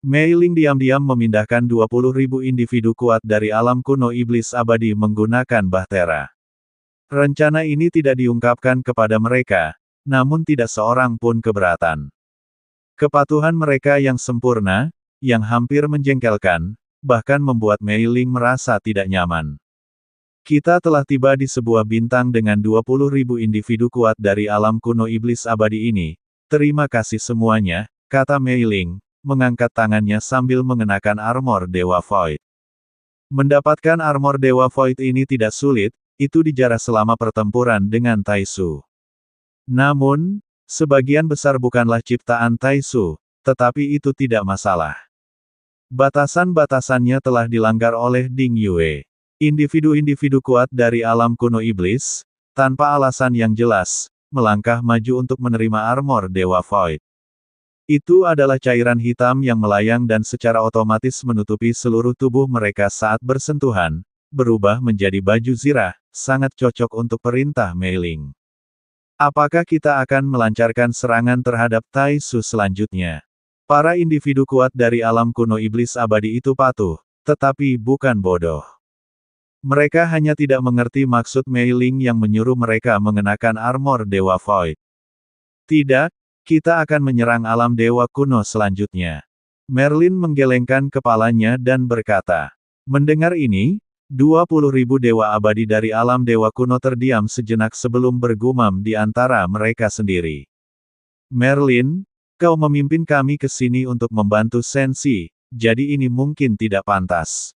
Mei Ling diam-diam memindahkan 20.000 individu kuat dari alam kuno iblis abadi menggunakan bahtera. Rencana ini tidak diungkapkan kepada mereka, namun tidak seorang pun keberatan. Kepatuhan mereka yang sempurna, yang hampir menjengkelkan, bahkan membuat Mei Ling merasa tidak nyaman. Kita telah tiba di sebuah bintang dengan 20.000 individu kuat dari alam kuno iblis abadi ini. Terima kasih semuanya, kata Mei Ling, mengangkat tangannya sambil mengenakan armor Dewa Void. Mendapatkan armor Dewa Void ini tidak sulit, itu dijarah selama pertempuran dengan Taisu. Namun, sebagian besar bukanlah ciptaan Taisu, tetapi itu tidak masalah. Batasan-batasannya telah dilanggar oleh Ding Yue. Individu-individu kuat dari alam kuno iblis, tanpa alasan yang jelas, melangkah maju untuk menerima armor Dewa Void. Itu adalah cairan hitam yang melayang dan secara otomatis menutupi seluruh tubuh mereka saat bersentuhan, berubah menjadi baju zirah, sangat cocok untuk perintah Mei Ling. Apakah kita akan melancarkan serangan terhadap Taisu selanjutnya? Para individu kuat dari alam kuno iblis abadi itu patuh, tetapi bukan bodoh. Mereka hanya tidak mengerti maksud Mei Ling yang menyuruh mereka mengenakan armor Dewa Void. Tidak, kita akan menyerang alam dewa kuno selanjutnya. Merlin menggelengkan kepalanya dan berkata. Mendengar ini, 20.000 dewa abadi dari alam dewa kuno terdiam sejenak sebelum bergumam di antara mereka sendiri. Merlin, kau memimpin kami ke sini untuk membantu Sensi, jadi ini mungkin tidak pantas.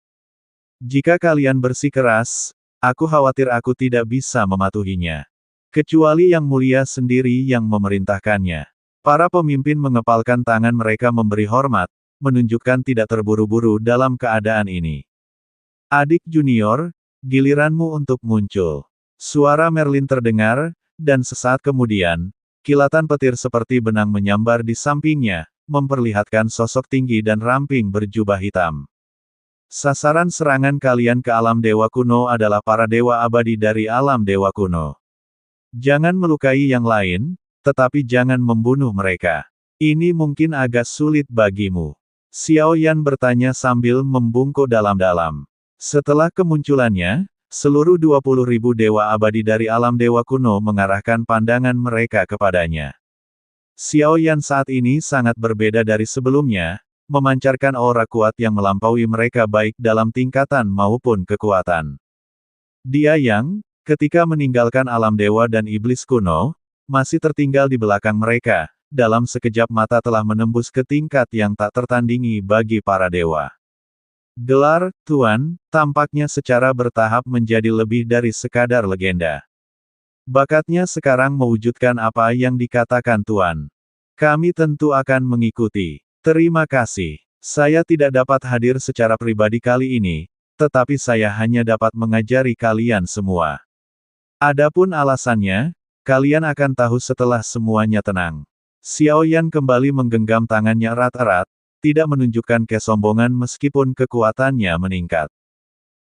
Jika kalian bersikeras, aku khawatir aku tidak bisa mematuhinya. Kecuali Yang Mulia sendiri yang memerintahkannya. Para pemimpin mengepalkan tangan mereka memberi hormat, menunjukkan tidak terburu-buru dalam keadaan ini. Adik junior, giliranmu untuk muncul. Suara Merlin terdengar, dan sesaat kemudian, kilatan petir seperti benang menyambar di sampingnya, memperlihatkan sosok tinggi dan ramping berjubah hitam. Sasaran serangan kalian ke alam dewa kuno adalah para dewa abadi dari alam dewa kuno. Jangan melukai yang lain, tetapi jangan membunuh mereka. Ini mungkin agak sulit bagimu. Xiao Yan bertanya sambil membungkuk dalam-dalam. Setelah kemunculannya, seluruh 20.000 dewa abadi dari alam dewa kuno mengarahkan pandangan mereka kepadanya. Xiao Yan saat ini sangat berbeda dari sebelumnya, memancarkan aura kuat yang melampaui mereka baik dalam tingkatan maupun kekuatan. Dia yang, ketika meninggalkan alam dewa dan iblis kuno, masih tertinggal di belakang mereka, dalam sekejap mata telah menembus ke tingkat yang tak tertandingi bagi para dewa. Gelar, Tuan, tampaknya secara bertahap menjadi lebih dari sekadar legenda. Bakatnya sekarang mewujudkan apa yang dikatakan Tuan. Kami tentu akan mengikuti. Terima kasih. Saya tidak dapat hadir secara pribadi kali ini, tetapi saya hanya dapat mengajari kalian semua. Adapun alasannya, kalian akan tahu setelah semuanya tenang. Xiao Yan kembali menggenggam tangannya erat-erat, tidak menunjukkan kesombongan meskipun kekuatannya meningkat.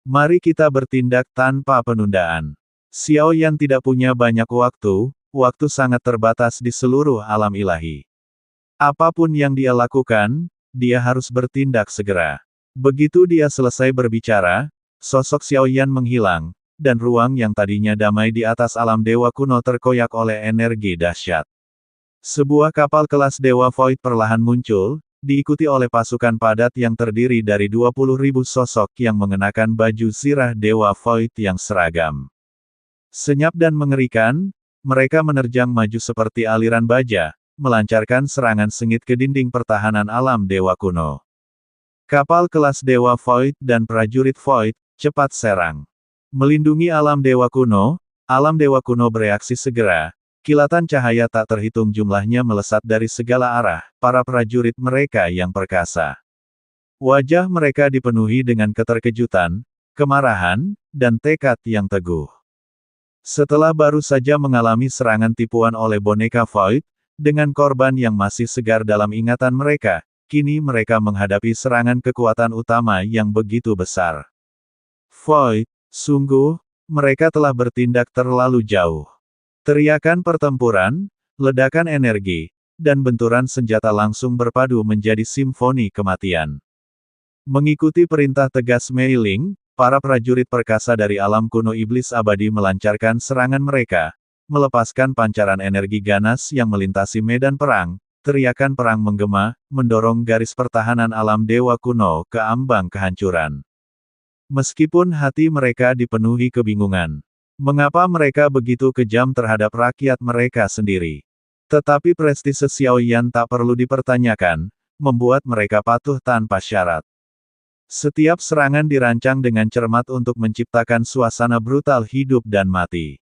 Mari kita bertindak tanpa penundaan. Xiao Yan tidak punya banyak waktu sangat terbatas di seluruh alam ilahi. Apapun yang dia lakukan, dia harus bertindak segera. Begitu dia selesai berbicara, sosok Xiao Yan menghilang, dan ruang yang tadinya damai di atas alam dewa kuno terkoyak oleh energi dahsyat. Sebuah kapal kelas Dewa Void perlahan muncul, diikuti oleh pasukan padat yang terdiri dari 20.000 sosok yang mengenakan baju zirah Dewa Void yang seragam. Senyap dan mengerikan, mereka menerjang maju seperti aliran baja, melancarkan serangan sengit ke dinding pertahanan alam dewa kuno. Kapal kelas Dewa Void dan prajurit Void, cepat serang. Melindungi alam dewa kuno bereaksi segera, kilatan cahaya tak terhitung jumlahnya melesat dari segala arah, para prajurit mereka yang perkasa. Wajah mereka dipenuhi dengan keterkejutan, kemarahan, dan tekad yang teguh. Setelah baru saja mengalami serangan tipuan oleh boneka Void, dengan korban yang masih segar dalam ingatan mereka, kini mereka menghadapi serangan kekuatan utama yang begitu besar. Void, sungguh, mereka telah bertindak terlalu jauh. Teriakan pertempuran, ledakan energi, dan benturan senjata langsung berpadu menjadi simfoni kematian. Mengikuti perintah tegas Mei Ling, para prajurit perkasa dari alam kuno iblis abadi melancarkan serangan mereka, melepaskan pancaran energi ganas yang melintasi medan perang. Teriakan perang menggema, mendorong garis pertahanan alam dewa kuno ke ambang kehancuran. Meskipun hati mereka dipenuhi kebingungan. Mengapa mereka begitu kejam terhadap rakyat mereka sendiri? Tetapi prestise Xiao Yan tak perlu dipertanyakan, membuat mereka patuh tanpa syarat. Setiap serangan dirancang dengan cermat untuk menciptakan suasana brutal hidup dan mati.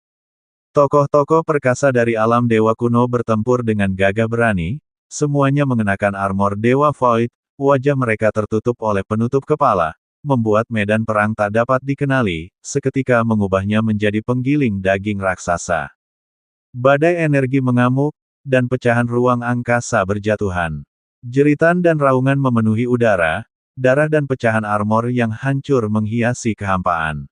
Tokoh-tokoh perkasa dari alam dewa kuno bertempur dengan gagah berani, semuanya mengenakan armor Dewa Void, wajah mereka tertutup oleh penutup kepala, membuat medan perang tak dapat dikenali, seketika mengubahnya menjadi penggiling daging raksasa. Badai energi mengamuk, dan pecahan ruang angkasa berjatuhan. Jeritan dan raungan memenuhi udara, darah dan pecahan armor yang hancur menghiasi kehampaan.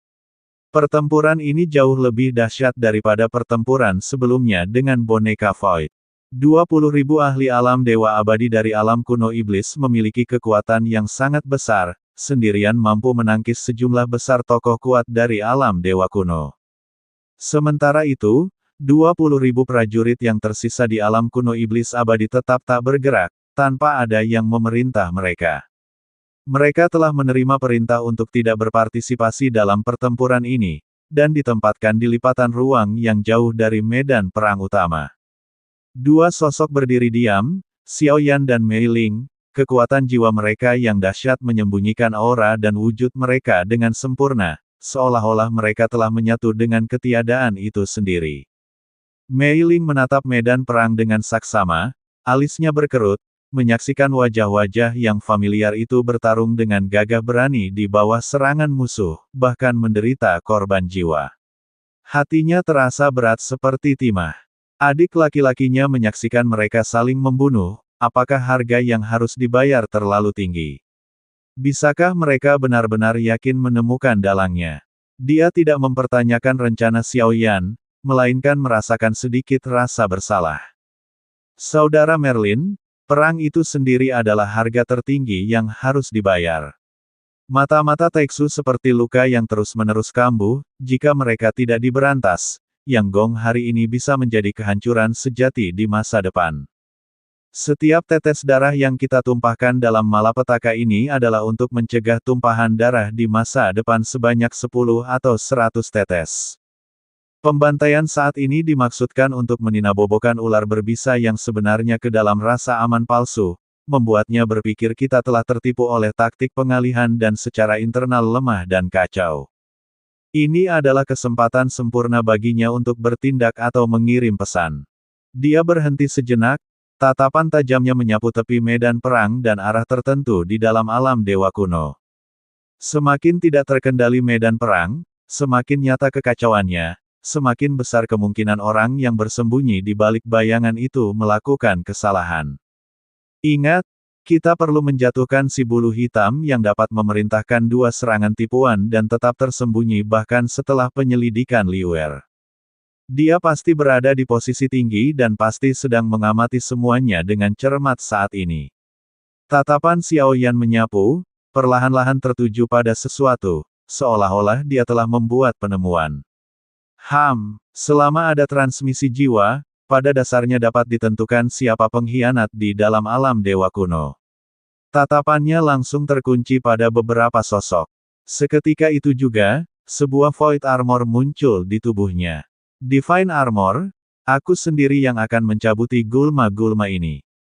Pertempuran ini jauh lebih dahsyat daripada pertempuran sebelumnya dengan boneka Void. 20.000 ahli alam dewa abadi dari alam kuno iblis memiliki kekuatan yang sangat besar, sendirian mampu menangkis sejumlah besar tokoh kuat dari alam dewa kuno. Sementara itu, 20.000 prajurit yang tersisa di alam kuno iblis abadi tetap tak bergerak, tanpa ada yang memerintah mereka. Mereka telah menerima perintah untuk tidak berpartisipasi dalam pertempuran ini, dan ditempatkan di lipatan ruang yang jauh dari medan perang utama. Dua sosok berdiri diam, Xiao Yan dan Mei Ling, kekuatan jiwa mereka yang dahsyat menyembunyikan aura dan wujud mereka dengan sempurna, seolah-olah mereka telah menyatu dengan ketiadaan itu sendiri. Mei Ling menatap medan perang dengan saksama, alisnya berkerut, menyaksikan wajah-wajah yang familiar itu bertarung dengan gagah berani di bawah serangan musuh, bahkan menderita korban jiwa. Hatinya terasa berat seperti timah. Adik laki-lakinya menyaksikan mereka saling membunuh, apakah harga yang harus dibayar terlalu tinggi? Bisakah mereka benar-benar yakin menemukan dalangnya? Dia tidak mempertanyakan rencana Xiao Yan, melainkan merasakan sedikit rasa bersalah. Saudara Merlin, perang itu sendiri adalah harga tertinggi yang harus dibayar. Mata-mata Taixu seperti luka yang terus-menerus kambuh, jika mereka tidak diberantas, Yang Gong hari ini bisa menjadi kehancuran sejati di masa depan. Setiap tetes darah yang kita tumpahkan dalam malapetaka ini adalah untuk mencegah tumpahan darah di masa depan sebanyak 10 atau 100 tetes. Pembantaian saat ini dimaksudkan untuk meninabobokan ular berbisa yang sebenarnya ke dalam rasa aman palsu, membuatnya berpikir kita telah tertipu oleh taktik pengalihan dan secara internal lemah dan kacau. Ini adalah kesempatan sempurna baginya untuk bertindak atau mengirim pesan. Dia berhenti sejenak, tatapan tajamnya menyapu tepi medan perang dan arah tertentu di dalam alam dewa kuno. Semakin tidak terkendali medan perang, semakin nyata kekacauannya, semakin besar kemungkinan orang yang bersembunyi di balik bayangan itu melakukan kesalahan. Ingat, kita perlu menjatuhkan si bulu hitam yang dapat memerintahkan dua serangan tipuan dan tetap tersembunyi bahkan setelah penyelidikan Liuer. Dia pasti berada di posisi tinggi dan pasti sedang mengamati semuanya dengan cermat saat ini. Tatapan Xiao Yan menyapu, perlahan-lahan tertuju pada sesuatu, seolah-olah dia telah membuat penemuan. Selama ada transmisi jiwa, pada dasarnya dapat ditentukan siapa pengkhianat di dalam alam dewa kuno. Tatapannya langsung terkunci pada beberapa sosok. Seketika itu juga, sebuah Void Armor muncul di tubuhnya. Divine Armor, aku sendiri yang akan mencabuti gulma-gulma ini.